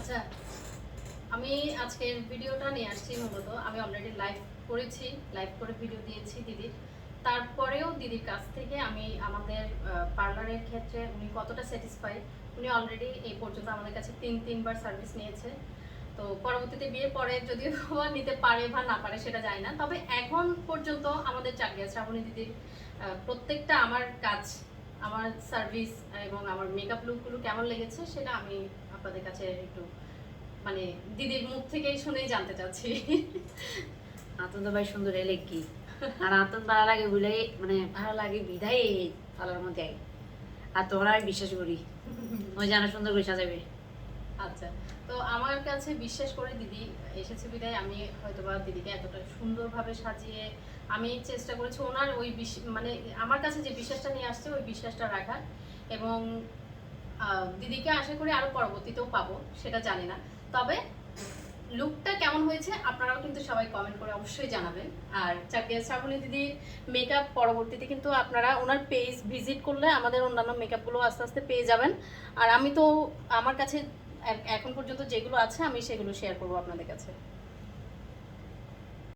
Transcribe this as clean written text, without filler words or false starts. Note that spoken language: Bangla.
আচ্ছা, আমি আজকের ভিডিওটা নিয়ে আসছি মূলত আমি অলরেডি লাইভ করে ভিডিও দিয়েছি দিদির। তারপরেও দিদির কাছ থেকে আমি আমাদের পার্লারের ক্ষেত্রে উনি কতটা স্যাটিসফাইড, উনি অলরেডি এই পর্যন্ত আমাদের কাছে তিনবার সার্ভিস নিয়েছে। তো পরবর্তীতে বিয়ের পরে যদিও নিতে পারে বা না পারে সেটা জানি না, তবে এখন পর্যন্ত আমাদের চাকরিয়া শ্রাবণী দিদির প্রত্যেকটা আমার কাজ, আমার সার্ভিস এবং আমার মেকআপ লুকগুলো কেমন লেগেছে সেটা আমি আপনাদের কাছে একটু মানে দিদির মুখ থেকেই শুনেই জানতে চাচ্ছি। আতন তো ভাই সুন্দর এলে কি আর আতন ভালো লাগে বলে মানে ভালো লাগে বিধায় পালার মধ্যে আই। আর তোমরা আমি বিশ্বাস করি ওই জানা সুন্দর করে সাজাবে। আচ্ছা, তো আমার কাছে বিশ্বাস করে দিদি এসেছে বিদায় আমি হয়তোবা দিদিকে এতটা সুন্দরভাবে সাজিয়ে আমি চেষ্টা করেছি ওনার ওই মানে আমার কাছে যে বিশ্বাসটা নিয়ে আসছে ওই বিশ্বাসটা রাখার, এবং দিদিকে আশা করি আরো পরবর্তীতেও পাবো সেটা জানি না। তবে লুকটা কেমন হয়েছে আপনারাও কিন্তু সবাই কমেন্ট করে অবশ্যই জানাবেন। আর চাকরিয়া শ্রাবণী দিদির মেকআপ পরবর্তীতে কিন্তু আপনারা ওনার পেজ ভিজিট করলে আমাদের অন্যান্য মেকআপগুলো আস্তে আস্তে পেয়ে যাবেন। আর আমি তো আমার কাছে এখন পর্যন্ত যেগুলো আছে আমি সেগুলো শেয়ার করবো আপনাদের কাছে।